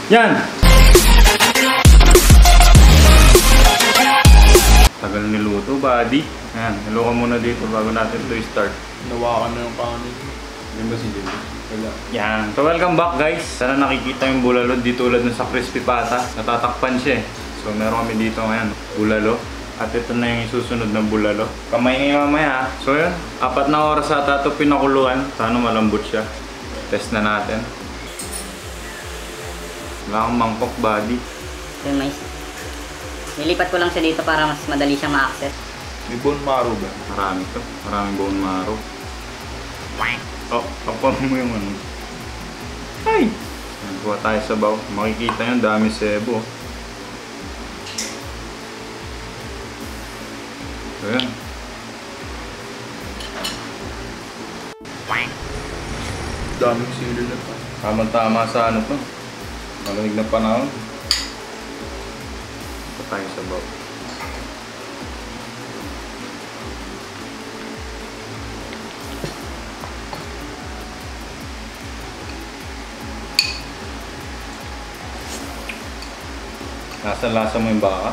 Yan! Tagal niluto, buddy. Yan, hello ka muna dito bago natin ito i-start. Nawakan na yung kanin. Yan ba si Jimmy? Wala. Yan. So welcome back guys. Sana nakikita yung bulalo di tulad ng sa crispy pata. Natatakpan siya eh. So meron kami dito ngayon, bulalo. At ito na yung isusunod ng bulalo. Kamay ngayon mamaya. So yun, 4 na oras ata ito pinakuluan. Sana malambot siya. Test na natin. Wala akong mangkok, buddy. Yung mais. Nilipat ko lang siya dito para mas madali siyang ma-access. May bone marrow ba? Marami to. Maraming bone marrow. Oh, kapag mo yung ano. Ay! Kuha tayo sa baw. Makikita nyo, dami sebo. So yan. Daming sili na pa. Tama-tama sa ano to. Malamig na panahon. Kuha tayo sa baw. Lasa-lasa mo yung baka.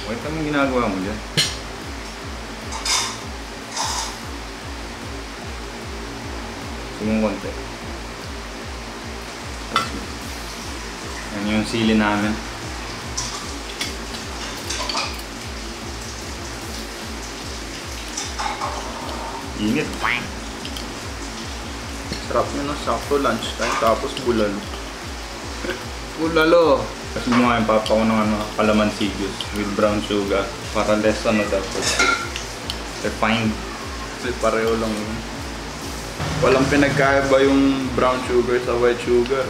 Wait, anong ginagawa mo dyan? Sumong konti. Yan yung sili namin. Init. Sarap nyo na sakto lunchtime tapos bulalo. Bulalo! Kasi gumawa yung papa ko ng ano, calamansi juice with brown sugar para less ano dapat refined. Kasi pareho lang yun. Walang pinagkaiba yung brown sugar sa white sugar.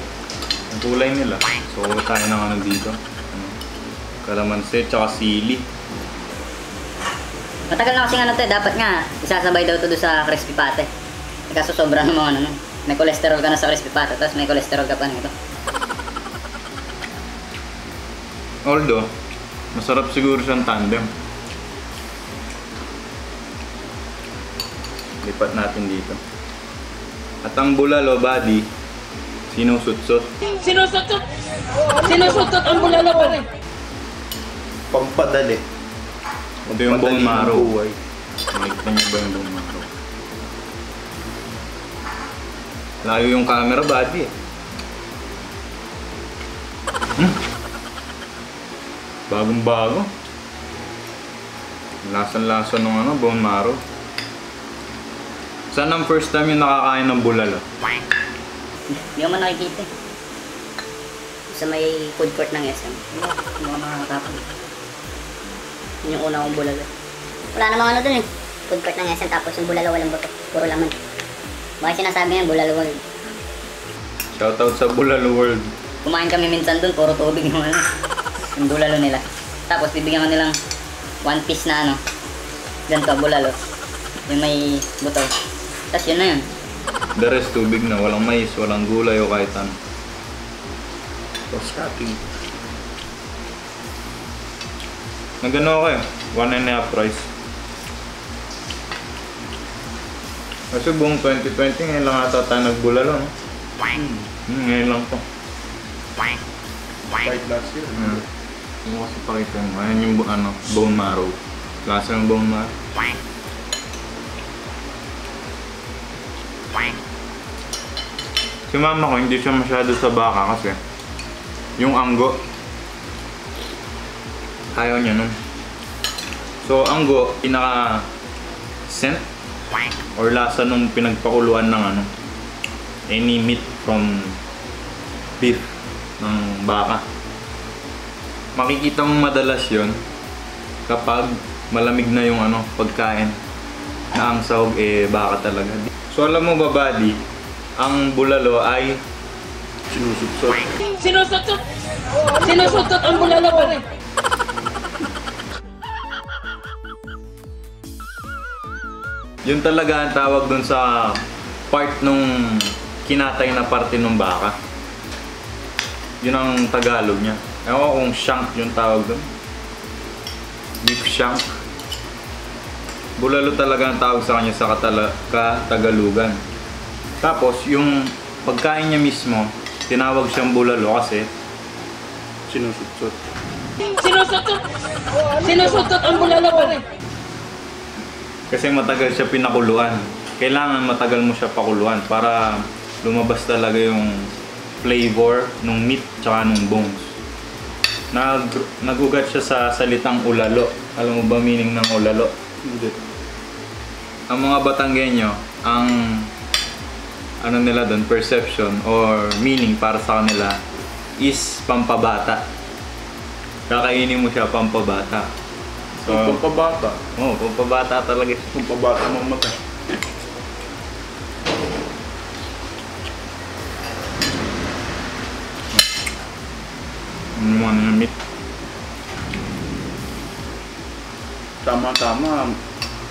Ang kulay nila. So tayo ng ano dito. Ano, calamansi tsaka sili. Matagal na kasing ano to, dapat nga isasabay daw to doon sa crispy pate. Kaso sobra ng mga ano, may cholesterol ka na sa crispy pata, tapos may cholesterol ka pa nito. Although, masarap siguro siyang tandem. Lipat natin dito. At ang bulalo, buddy, sinusutsot. Sinusutot! Sinusutot ang bulalo pa rin! Pampadali. Ito yung bone marrow. Buhay. Nakikita niyo ba yung bone marrow? Layo yung camera, buddy. Bagong-bago. Lasan-lasa ng ano, bone marrow. Saan ang first time yung nakakain ng bulalo? Hindi ko man nakikita eh. Sa may food court ng SM. Hindi ko makakatapon. Yun yung una kong bulalo. Wala namang ano dun eh. Food court ng SM tapos yung bulalo walang buto. Puro laman. Bakit sinasabi nga bulalo world? Shoutout sa Bulalo World. Kumain kami minsan dun, puro tubig yung ano. Yung bulalo nila. Tapos bibigyan ka nilang one piece na ano. Ganito, bulalo. Yung may buto. Tapos yun na yun. The rest tubig na, walang mais, walang gulay o kahit ano. Tapos cutting. Nagano ako eh, 1.5 price. Kasi buong 2020 ngayon lang ata tayo nagbulalo, no? Ngayon lang to. White last year. Yung kasi pakita mo, ayan yung ano, bone marrow. Lasa ng bone marrow. Si mama ko hindi siya masyado sa baka kasi yung anggo ayaw niya nun. So anggo, pinaka scent or lasa nung pinagpakuluan ng ano, any meat from beef ng baka. Makikita mong madalas yon kapag malamig na yung ano, pagkain na ang sahog eh baka talaga. So alam mo ba, buddy, ang bulalo ay Sinusutsot. Sinusutot! Sinusutot ang bulalo pa rin! yun talaga ang tawag dun sa part nung kinatay na parte ng baka. Yun ang Tagalog niya. Ewan ko kung shank yung tawag dun. Beef shank. Bulalo talaga ang tawag sa kanya sa Katagalugan. Tapos, yung pagkain niya mismo, tinawag siyang bulalo kasi Sinusutsot. Sinusutot ang bulalo. kasi matagal siya pinakuluan. Kailangan matagal mo siya pakuluan para lumabas talaga yung flavor ng meat tsaka ng bones. Nagugat siya sa salitang ulalo. Alam mo ba meaning ng ulalo? Hindi. Ang mga Batanggenyo, ang ano nila doon, perception or meaning para sa kanila is pampabata. Kakainin mo siya pampabata. So, Pampabata. pampabata talaga. Pampabata mamatay. Ano naman yung meat? Tama-tama.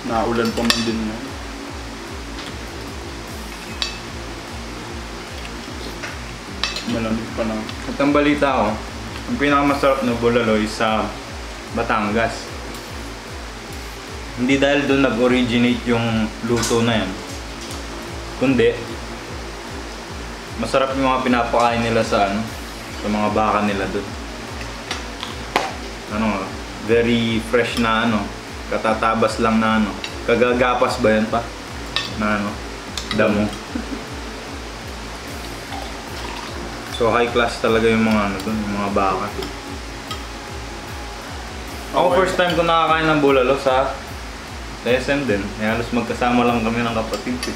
Naulan pa man din yan. Malamig pa na. At ang balita ko, ang pinakamasarap na bulalo is sa Batangas. Hindi dahil doon nag-originate yung luto na yan. Kundi, masarap yung mga pinapakain nila sa sa mga baka nila doon. Very fresh na katatabas lang na kagagapas ba yan pa? Na damo. So high class talaga yung mga doon, yung mga baka. Ako first time ko nakakain ng bulalo sa SM din. Halos magkasama lang kami ng kapatid ko.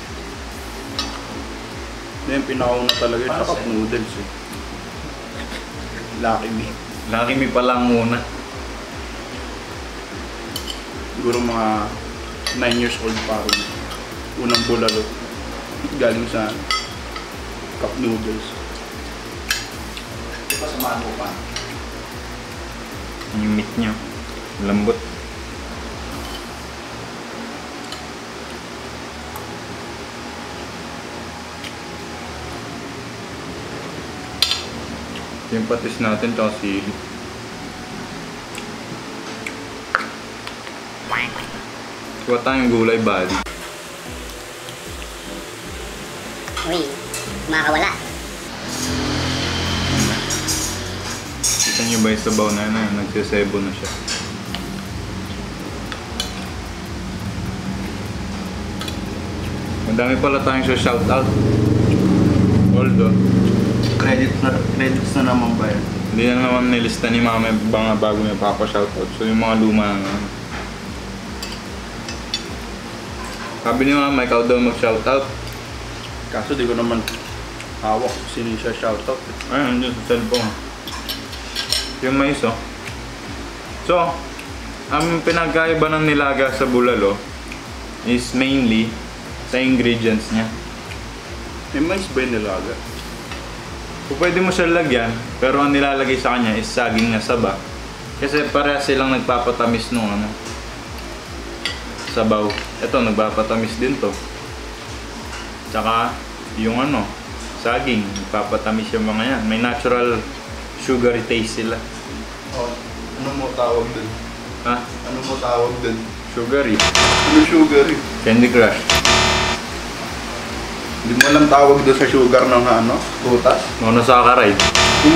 Yung pinakauna talaga yung cup noodles eh. Lucky Me. Lucky Me pa lang muna. Siguro mga 9 years old pa ako. Unang bulalo. Galing sa cup noodles. Ito pa samahan mo pa. Yung meat niya. Lambot. Yung patis natin tsaka sili. Kuha tayong gulay bali. Uy, makakawala. Kita nyo ba yung sabaw na yun? Nagsisebo na siya. Ang dami pala tayong shoutout. Although, Credits na naman ba yan? hindi na naman nilista ni Mama yung mga bago niya papa-shoutout. So yung mga luma na sabi ni Mama, ikaw daw mag-shoutout. Kaso di ko naman hawak sino siya shoutout. Ayun, andun sa cellphone. Yung mais So, ang pinagkaiba ng nilaga sa bulalo is mainly sa ingredients niya. May mais ba yung nilaga? So, pwede mo siya lagyan, pero ang nilalagay sa kanya is saging na saba. Kasi parehas silang nagpapatamis nung sabaw. Ito, nagpapatamis din to. Tsaka, yung saging, nagpapatamis yung mga yan. May natural sugary taste sila. Oh, ano mo tawag dun? Ha? Ano mo tawag dun? Sugary. Ano sugary? Candy Crush. Hindi mo lang tawag doon sa sugar ng putas? Monosaccharide.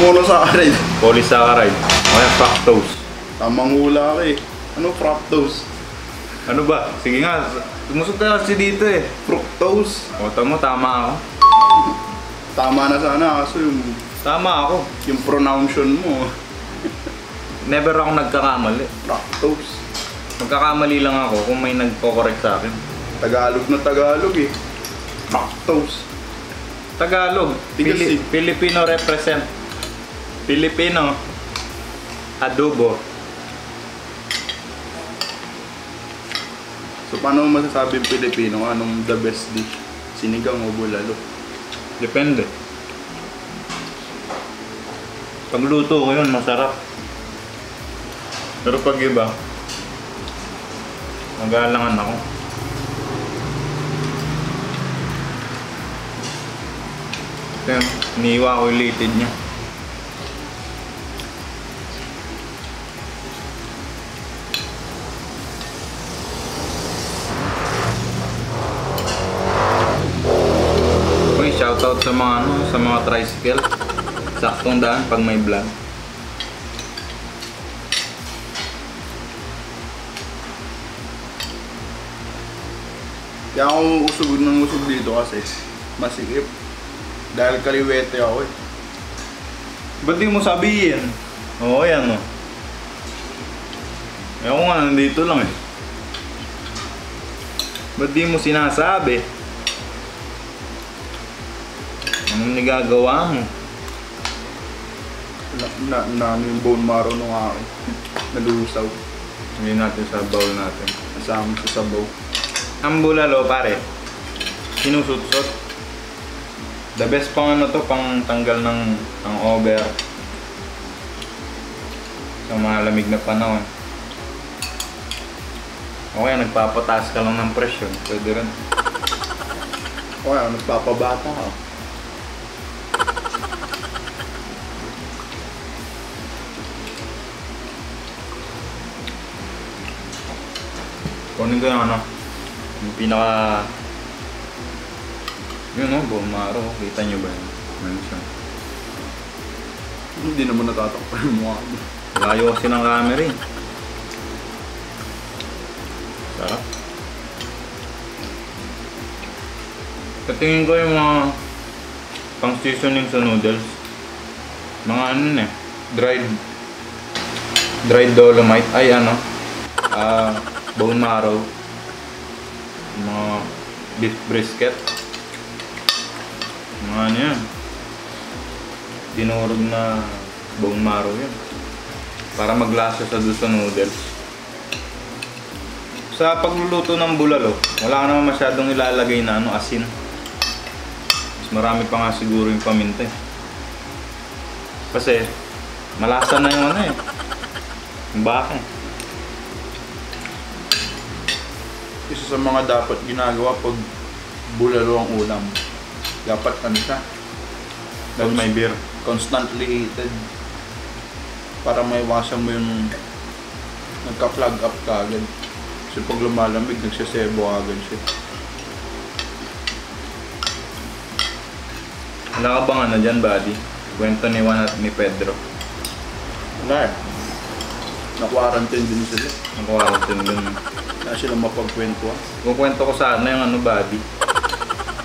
Monosaccharide. Polysaccharide. O kaya fructose. Tamang hula ka eh. Ano fructose? Ano ba? Sige nga, tumusok ka kasi dito eh. Fructose. O, tama ako. Tama na sana kaso Tama ako. yung pronunciation mo. Never ako nagkakamali. Fructose. Magkakamali lang ako kung may nagko-correct sa akin. Tagalog na Tagalog eh. Fructose. Tagalog. Tigas eh. Filipino represent. Filipino. Adobo. So paano mo masasabi yung Pilipino? Anong the best dish? Sinigang o bulalo? Depende. Pagluto ko yun, masarap. Pero pag iba, mag-aalangan ako. Kaya, iniiwa ko yung litid niya. sa mga tricycle. Saktong daan pag may vlog. Kaya ako usog ng usog dito kasi masikip. Dahil kaliwete ako eh. Ba't di mo sabihin? Oo, yan o. Eh ako nga, nandito lang eh. Ba't di mo sinasabi? Anong nagagawa mo? Ano yung bone marrow nung akin. Nalusaw. Hindi natin sa bowl natin. Kasama sa sabaw. Ang bulalo pare, sinusut-sut. The best pang ano to, pang tanggal ng over sa malamig na panahon. Okay, nagpapataas ka lang ng presyon, pwede rin. O kaya, nagpapabata ka. Kunin ko yung ano, yung pinaka... Yun o, bone marrow. Kita nyo ba yun? Ano siya? Hindi naman natatakpan yung mukha mo. Layo kasi ng camera eh. Sarap. Katingin ko yung mga pang seasoning sa noodles. Mga ano eh, dried dolomite. Ay ano, bone marrow. Mga beef brisket. Mga ano yan. Dinurog na bone marrow yan. Para maglasa sa doon sa noodles. Sa pagluluto ng bulalo, wala ka naman masyadong ilalagay na ano, asin. Mas marami pa nga siguro yung paminta eh. Kasi malasa na yung ano eh. Yung baka. Isa sa mga dapat ginagawa pag bulalo ang ulam. Dapat ano siya? Pag may beer. Constantly heated. Para maiwasan mo yung nagka-plug up ka agad. Kasi pag lumalamig, nagsisebo agad siya. Wala ka bang ano dyan, buddy? Kwento ni Juan at ni Pedro. Wala eh. Na-quarantine din sila. Nakawarantin dun. Kaya sila mapagkwentuhan. Kukwento ko sana yung ano, buddy.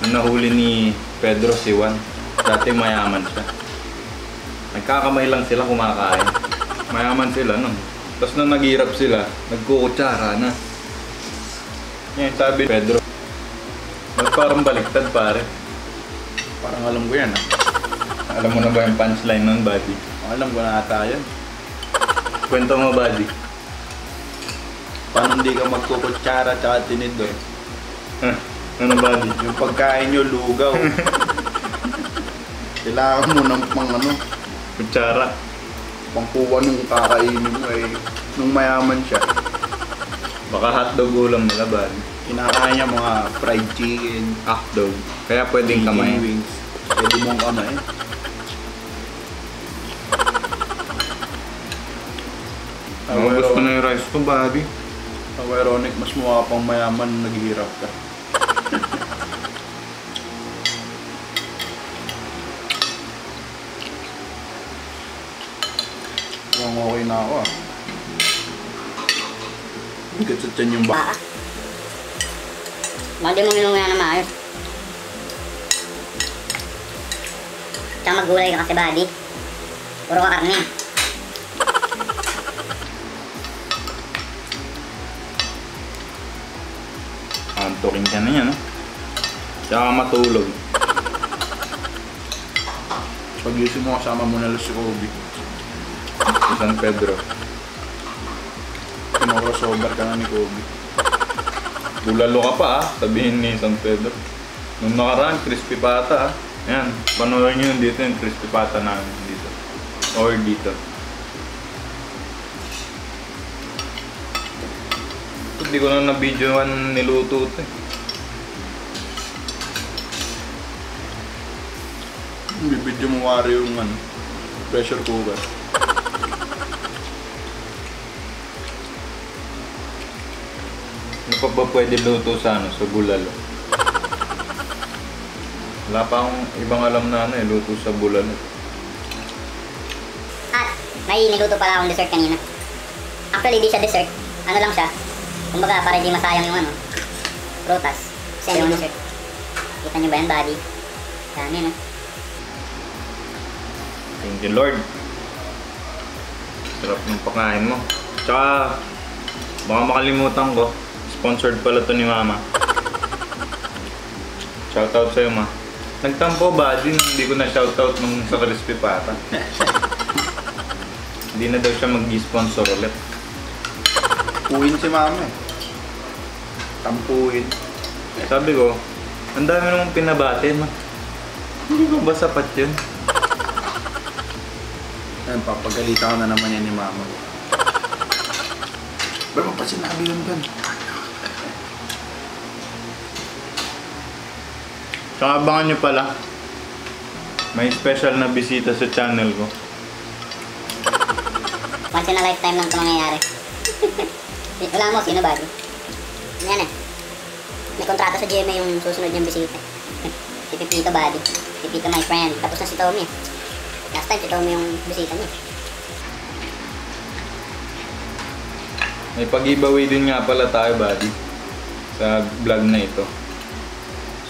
Yung nahuli ni Pedro si Juan. Dati mayaman siya. Nagkakamay lang sila kumakain. Mayaman sila nun. Tapos nung naghirap sila, nagkukutsara na. Yan sabi ni Pedro. Ba't parang baliktad pare? Parang alam ko yan ah. Alam mo na ba yung punchline nun, buddy? Alam ko na ata yan. Kwento mo, buddy. Paano hindi ka magkukutsara tsaka tinidor? Ano, buddy? Yung pagkain nyo lugaw. Kailangan mo ng pang ano, Kutsara. pangkuha nung kakainin mo eh. Nung mayaman siya, Baka hotdog ulam nila, buddy. kinakain niya mga fried chicken, Hotdog. Kaya pwedeng chicken kamay. wings. Pwede mong kamay. Ang gusto na yung rice ko, buddy. Ang ironic, mas mukha pang mayaman nung naghihirap ka. Mukhang okay na ako ah. Bigat sa tiyan yung baka. Baka di mo minunguya na maayos. Tsaka maggulay ka kasi, buddy. Puro ka karne. Antokin ka na yan, no? Tsaka matulog. Pag-isip mo kasama mo na lang si Kobe. Sa San Pedro. Pinocrossover ka na ni Kobe. Bulalo ka pa, ah. Sabihin ni San Pedro. Nung nakaraan, crispy pata, ah. Ayan, panoorin nyo yun dito yung crispy pata namin dito. Or dito. Hindi ko na na-videoan niluto ito eh. Bibidyo mo wari yung ano, pressure cooker. Ano pa ba pwede luto sa ano, sa bulalo? Wala pa akong ibang alam na ano eh, luto sa bulalo. At may niluto pala akong dessert kanina. Actually, di siya dessert. Ano lang siya. Kumbaga, para di masayang yung ano, prutas. Kasi yung dessert. Kita nyo ba yan, buddy? Dami, no? Thank you, Lord. Sarap ng pakain mo. Tsaka, baka makalimutan ko. Sponsored pala to ni Mama. Shoutout sa'yo, Ma. Nagtampo ba? Hindi ko na shoutout nung sa crispy pata. Hindi na daw siya mag-sponsor ulit. Puin si mama eh. Tampuin. Sabi ko, ang dami namang pinabati, Ma. Hindi ko ba sapat yun? Ayun, papagalitan ko na naman yan ni mama. Ba't mo pa sinabi yun dun? Tsaka abangan nyo pala, may special na bisita sa channel ko. Once in a lifetime lang ito mangyayari. Wala mo, sino ba? Yan eh. May kontrata sa GMA yung susunod niyang bisita. Si Pipito Buddy. Si Pipito my friend. Tapos na si Tommy. Last time si Tommy yung bisita niya. May pag-giveaway din nga pala tayo, buddy, sa vlog na ito.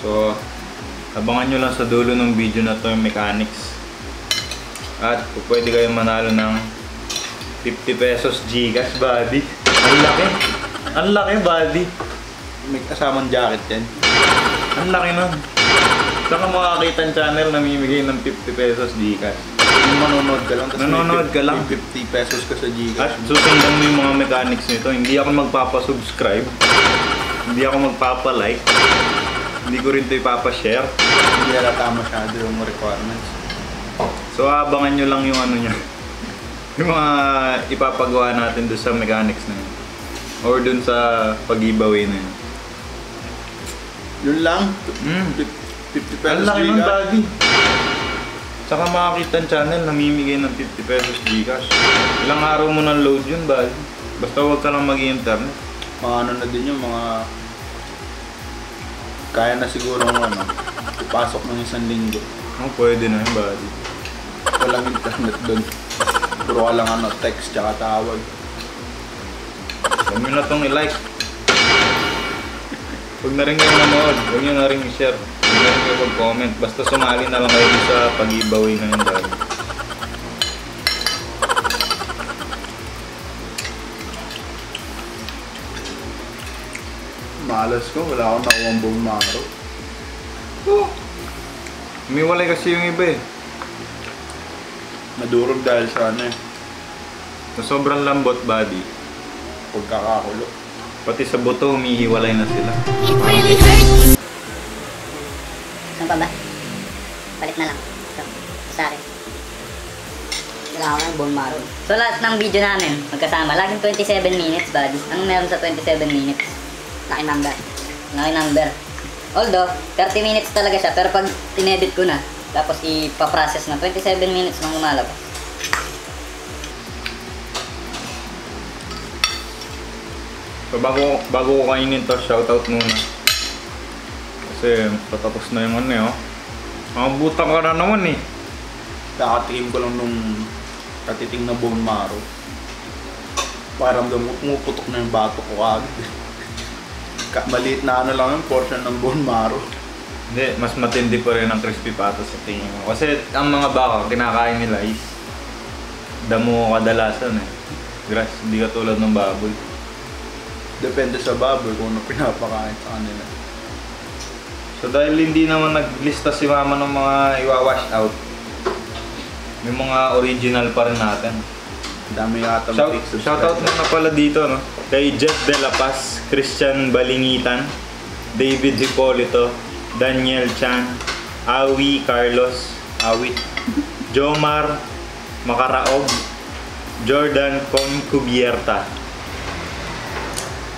So, abangan nyo lang sa dulo ng video na to yung mechanics. At pwede kayong manalo ng 50 pesos Gcash, buddy. Ang laki. Ang laki, buddy. May kasamang jacket yan. Ang laki nun. Saan ka makakita ang channel na namimigay ng 50 pesos Gcash? Yung manonood ka lang. Tas Nanonood ka lang. May 50 pesos ka sa At Gcash. susundan mo yung mga mechanics nito. Hindi ako magpapasubscribe. Hindi ako magpapalike. Hindi ko rin ito ipapashare. Hindi halata masyado yung requirements. So abangan nyo lang yung ano nyo. Yung mga ipapagawa natin doon sa mechanics na yun. Or doon sa pag-giveaway na yun. Yun lang. 50 pesos Ang laki ng Gcash. daddy. Saka makakita ang channel, namimigay ng 50 pesos Gcash. Ilang araw mo nang load yun, buddy. Basta huwag ka lang mag-internet. Mga ano na din yung mga kaya na siguro ng ano, ipasok ng 1 linggo. Oh, pwede na yun, buddy. Walang internet doon. Puro ka lang ano, text tsaka tawag. Huwag nyo na itong i-like. Huwag na rin kayo manood. Huwag nyo na rin i-share. Huwag na rin kayo mag-comment. Basta sumali na lang kayo sa pag-giveaway na yun, buddy. Malas ko, wala akong nakuha buong maro. Umiwalay kasi yung iba eh. Madurog dahil sa ano eh, Sa sobrang lambot, buddy. pagkakakulo. Pati sa buto, humihiwalay na sila. Saan pa ba? Balik na lang. Ito. Sa akin. Wala ako ng bone marrow. So lahat ng video namin, magkasama. Laging 27 minutes, buddy. Anong meron sa 27 minutes? Laki number. Laki number. Although, 30 minutes talaga siya. Pero pag tinedit ko na, tapos ipaprocess na, 27 minutes nang lumalabas. So bago ko kainin to, shoutout muna. Kasi patapos na yung ano eh, oh. Mga butang ka na naman eh. Kakatikim ko lang nung katiting na bone marrow. Parang pumuputok na yung bato ko agad. Maliit na ano lang yung portion ng bone marrow. Hindi, mas matindi pa rin ang crispy pata sa tingin mo. Kasi ang mga baka, kinakain nila is damo kadalasan eh. Grass, hindi katulad ng baboy. Depende sa baboy kung ano pinapakain sa kanila. So dahil hindi naman naglista si mama ng mga iwa-wash out, may mga original pa rin natin. Dami yata Shoutout muna pala dito, no? Kay Jeff De La Paz, Christian Balingitan, David Hipolito, Daniel Chan, Awi Carlos, Awit. Jomar Makaraog, Jordan Concubierta,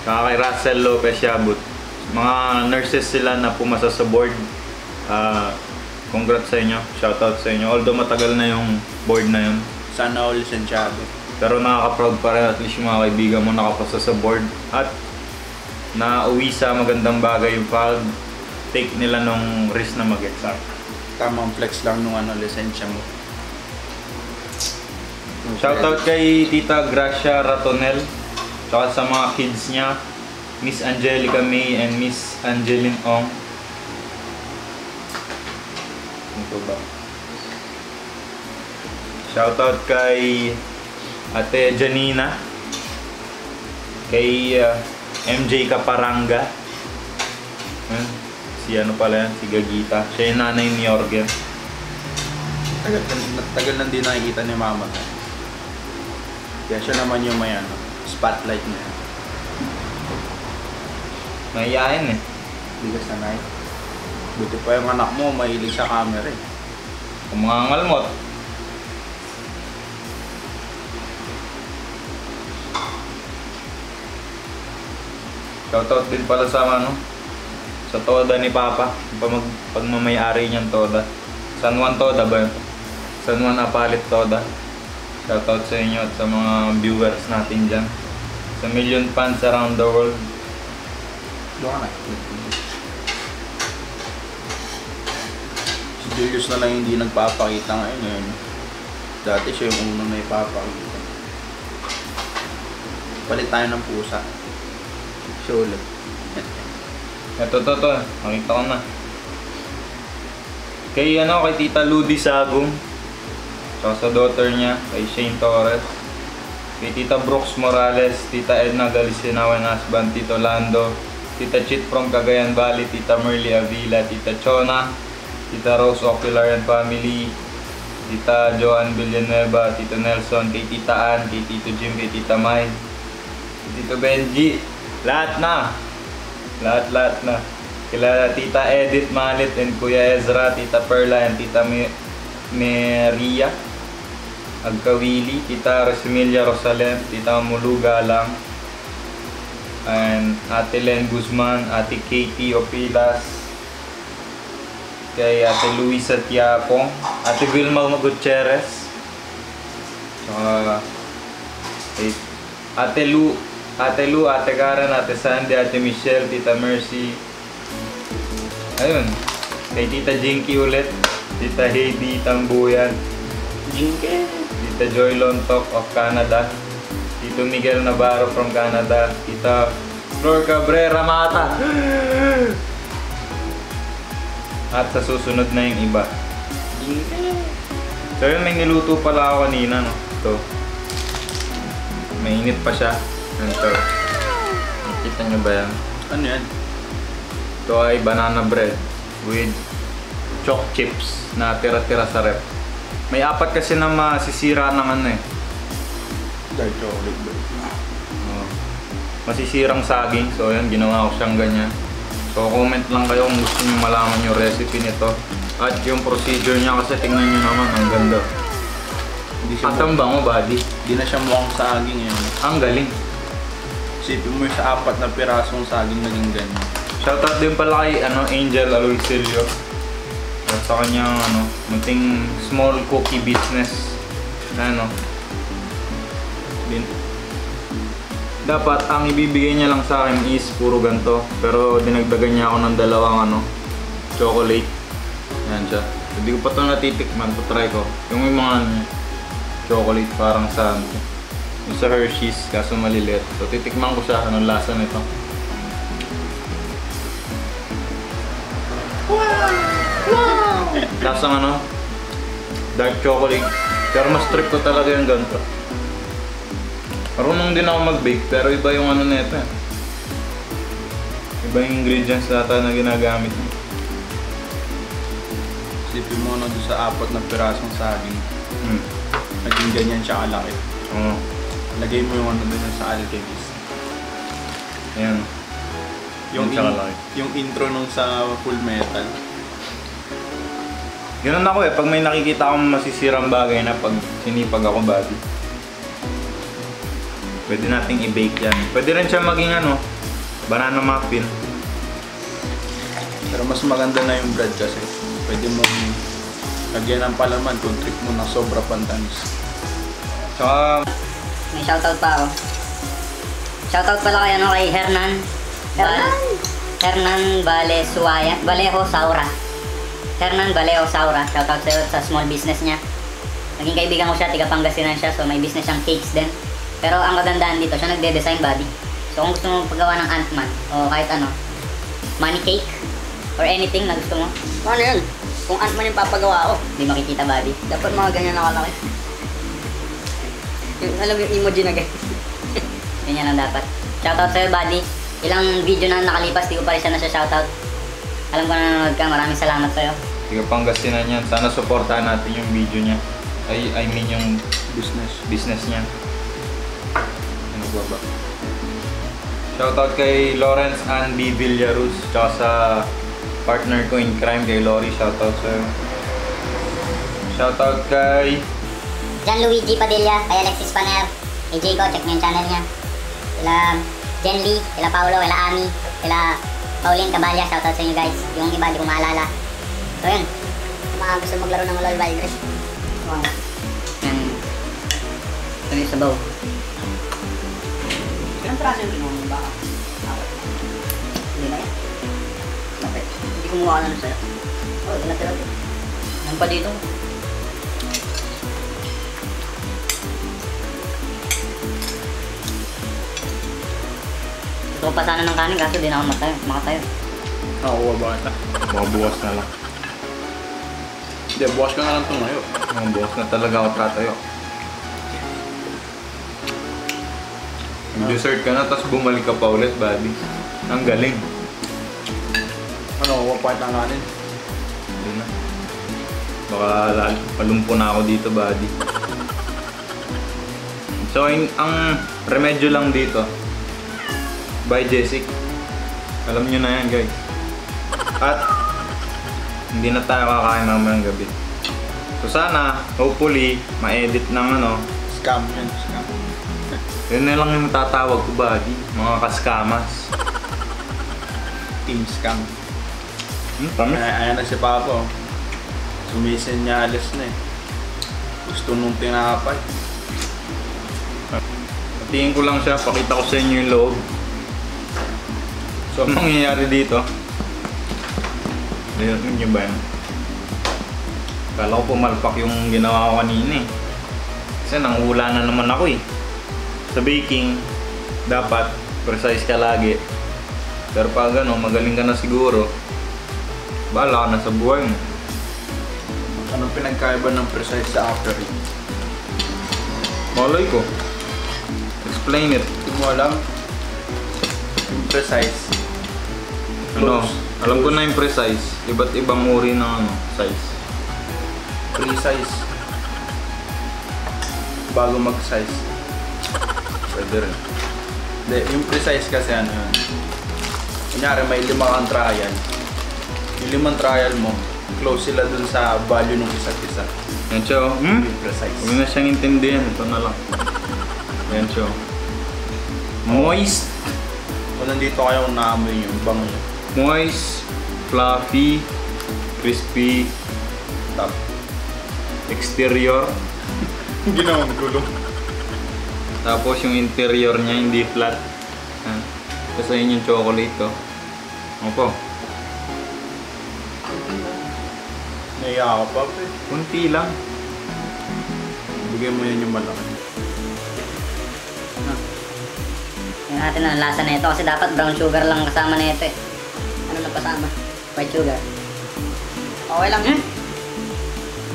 saka kay Russell Lopez Yabut. Mga nurses sila na pumasa sa board. Congrats sa inyo, shoutout sa inyo. Although matagal na yung board na yun, Sana all lisensyado. pero nakaka-proud pa rin at least yung mga kaibigan mo nakapasa sa board at nauwi sa magandang bagay yung pag-take nila nung risk na mag-exam. Tamang flex lang nung lisensya mo. Shoutout kay Tita Gracia Ratonel, tsaka sa mga kids niya, Miss Angelica May and Miss Angeline Ong. Ito ba? Shoutout kay Ate Janina, kay MJ Caparanga. Si ano pala yan, si Gagita. Siya yung nanay ni Jorgen. Tagal nang di nakikita ni mama. Kaya siya naman yung may spotlight niya. Mahihayin eh. Hindi ka sanay. Buti pa yung anak mo, mahilig sa camera eh. Kung mga ngalmot. Shoutout din pala sa sa Toda ni Papa. Pagmamayari niyang Toda. San Juan Toda ba yun? San Juan Apalit Toda. Shoutout sa inyo at sa mga viewers natin dyan. Sa million fans around the world. Doon na. Si Julius na lang hindi nagpapakita ngayon. Dati siya yung unang na ipapakita. Palit tayo ng pusa. Siya ulit. Ito. Makita ko na. Kay kay Tita Ludi Sagum. Tsaka sa daughter niya, kay Shane Torres. Kay Tita Brooks Morales, Tita Edna Galisinawan husband, Tito Lando, Tita Chit from Cagayan Valley, Tita Merly Avila, Tita Chona, Tita Rose Ocular and Family, Tita Joan Villanueva, Tito Nelson, kay Tita Ann, kay Tito Jim, kay Tita Mai, kay Tito Benji. Lahat na. Kila Tita Edith Malit and Kuya Ezra, Tita Perla and Tita Maria Agkawili, Tita Rosemilia Rosalem, Tita Muluga lang, and Ate Len Guzman, Ate Katie Opilas, kay Ate Luisa Tiapong, Ate Vilma Gutierrez, saka kay Ate Lu, Ate Karen, Ate Sandy, Ate Michelle, Tita Mercy. Ayun. Kay Tita Jinky ulit. Tita Heidi Tambuyan. Jinky. Tita Joy Lontok of Canada. Tito Miguel Navarro from Canada. Tita Flor Cabrera Mata. At sa susunod na yung iba. Jinky. So yun, may niluto pala ako kanina. No? Ito. Mainit pa siya. Ito. Nakita nyo ba yan? Ano yan? Ito ay banana bread with choc chips na tira-tira sa rep. May 4 kasi na masisira ng Dark chocolate ba? masisirang saging. So yan, ginawa ko siyang ganyan. So comment lang kayo kung gusto nyo malaman yung recipe nito. At yung procedure niya kasi tingnan nyo naman, ang ganda. At ang bango, buddy. Hindi na siya mukhang saging yun. Ang galing. Isipin mo sa 4 na pirasong saging naging ganyan. Shoutout din pala kay Angel Aloysilio. At sa kanyang munting small cookie business. Dapat ang ibibigay niya lang sa akin is puro ganto. Pero dinagdagan niya ako ng 2 chocolate. Yan siya. Hindi ko pa ito natitikman. Try ko. Yung mga chocolate parang sa yung sa Hershey's kaso maliliit. So titikman ko siya. Anong lasa nito. Wow! Lasang dark chocolate. Pero mas trip ko talaga yung ganito. Marunong din ako mag-bake pero iba yung nito eh. Iba yung ingredients nata na ginagamit mo. Isipin mo doon sa 4 na pirasong saging. Naging ganyan siya kalaki. Oo. Lagay mo yung doon sa alchemist. Ayan. Yung intro nung sa Full Metal. Ganun ako pag may nakikita akong masisirang bagay na pag sinipag ako body. Pwede nating i-bake yan. Pwede rin siya maging banana muffin. Pero mas maganda na yung bread kasi. Pwede mo lagyan ng palaman kung trip mo na sobra pantanis. Tsaka May shoutout pa ako. Shoutout pala kay Hernan Valejo Saura. Hernan Valeo Saura. Shoutout sa'yo sa small business niya. Naging kaibigan ko siya, tiga Pangasinan siya, so may business siyang cakes din. Pero ang kagandahan dito, siya nagde-design body. So kung gusto mo paggawa ng Ant-Man o kahit ano, money cake or anything na gusto mo. Ano yun? Kung Ant-Man yung papagawa ko, Hindi makikita body. dapat mga ganyan nakalaki. Yung, alam mo yung emoji na ganyan. Ganyan ang dapat. Shoutout sa'yo buddy. Ilang video na nakalipas, di ko pa rin siya nasa-shoutout. Alam ko na nanonood ka, maraming salamat sa'yo. Tiga Pangasinan yan. Sana supportahan natin yung video niya. I mean yung business niya. Ano ba ba? Shoutout kay Lawrence Andy Villaruz. Tsaka sa partner ko in crime kay Lori. Shoutout sa'yo. Shoutout kay Gianluigi Padilla, kay Alexis Paner, kay Jago, check mo yung channel niya. Kila Jen Lee, kila Paolo, kila Ami, kila Pauline Cabalya, shoutout sa inyo guys. Yung iba, di ko maalala. So yun. Mga gusto maglaro ng LOL Virus. Wow. Yan. Ito yung sabaw. Ilang praso yung kinuha mo ba? Hindi na yan. Bakit? Hindi kumuha ka na sa'yo. Oh, ilan tira dito. Yan pa dito. Gusto ko pa sana ng kanin kaso di na ako makatayo. Nakuha ba kita? mga buwas na lang. Hindi, bukas ka nga lang tumayo. Mga buwas na talaga ako tatayo. Mag-dessert ka na, tapos bumalik ka pa ulit, buddy. Ang galing. Ano, kuha pa kita ng kanin. Hindi na. Baka palumpo na ako dito, buddy. So, ang remedyo lang dito, by Jessic. Alam nyo na yan, guys. At, hindi na tayo kakain mamayang gabi. So, sana, hopefully, ma-edit ng ano. Scam yan, scam. Yun na lang yung tatawag ko, buddy. Mga kaskamas. Team scam. Tamis. Ayan na si Papa. Sumisenyales na eh. Gusto nung tinapay. Tingin ko lang siya, pakita ko sa inyo yung loob. So, ang mangyayari dito, narinig nyo ba yan? Kala ko pumalpak yung ginawa ko kanina eh. Kasi nanghula na naman ako eh. Sa baking, dapat precise ka lagi. Pero pag ano, magaling ka na siguro, bahala ka na sa buhay mo. Anong pinagkaiba ng precise sa accurate? Malay ko. Explain it. Hindi mo alam? Yung precise. Ano? Close. Alam ko na yung precise. Iba't ibang uri ng ano, size. Precise. Bago mag-size. Pwede rin. Hindi, yung precise kasi ano yun. Kunyari may 5 kang trial. Yung 5 trial mo, close sila dun sa value ng isa't isa. Yan siya oh. Yung precise. Huwag na siyang intindihan. Ito na lang. Yan siya oh. Moist. Kung nandito kayo naamoy yung bango nyo. Moist. Fluffy. Crispy. Top. Exterior. Ginawang gulo. Tapos yung interior niya hindi flat. Kasi yun yung chocolate to. Opo. Naiya ka pa, pe. Kunti lang. Bigay mo yan yung malaki. Yung natin ang lasa na ito kasi dapat brown sugar lang kasama na ito eh. Ano na pasama? White sugar. Okay lang yun.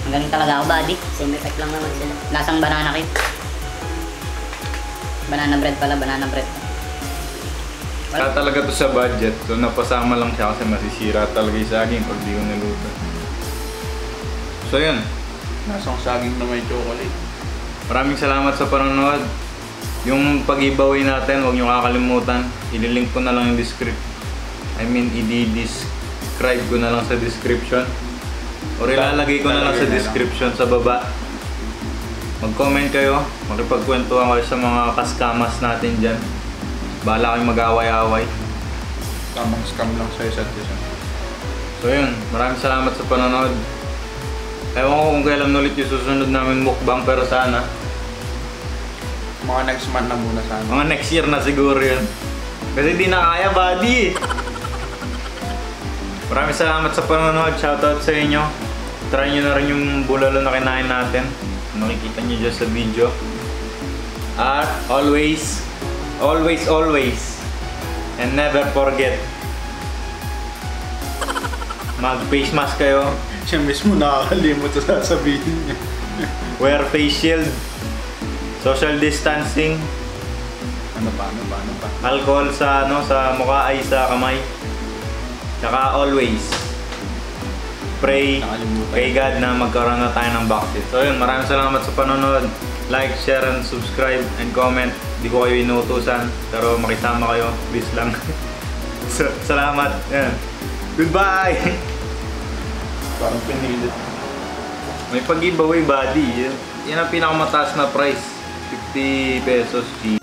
Ang galing talaga ako buddy. Same effect lang naman sila. Lasang banana cake. Banana bread pala, banana bread. Kaya talaga to sa budget. So napasama lang siya kasi masisira talaga yung saging pag di ko niluto. So yun. Nasang saging na may chocolate. Maraming salamat sa panonood. Yung pag-giveaway natin, huwag nyo kakalimutan. Ililink ko na lang yung i-describe ko na lang sa description. Or ilalagay ko na lang sa description sa baba. Mag-comment kayo. Makipagkwentuhan kayo sa mga kaskamas natin dyan. Bahala kayong mag-away-away. Tamang scam lang sa isa't isa. So yun, maraming salamat sa panonood. Ewan ko kung kailan ulit yung susunod namin mukbang, pero sana Mga next month na muna sana. mga next year na siguro yun. Kasi di na kaya, buddy. Maraming salamat sa panonood. Shoutout sa inyo. Try nyo na rin yung bulalo na kinain natin. Makikita nyo dyan sa video. At always, and never forget, mag-face mask kayo. Siya mismo nakakalimot sa sasabihin niya. Wear face shield. Social distancing. Ano pa? Alcohol sa sa mukha ay sa kamay. Tsaka always pray Nakalimutan. kay God na magkaroon na tayo ng vaccine. So yun, maraming salamat sa panonood. Like, share, and subscribe, and comment. Di ko kayo inuutusan, pero makisama kayo. Please lang. Salamat. Yan. Goodbye! Parang pinilit. May pag-giveaway buddy. Yan ang pinakamataas na price. 50 pesos Gcash.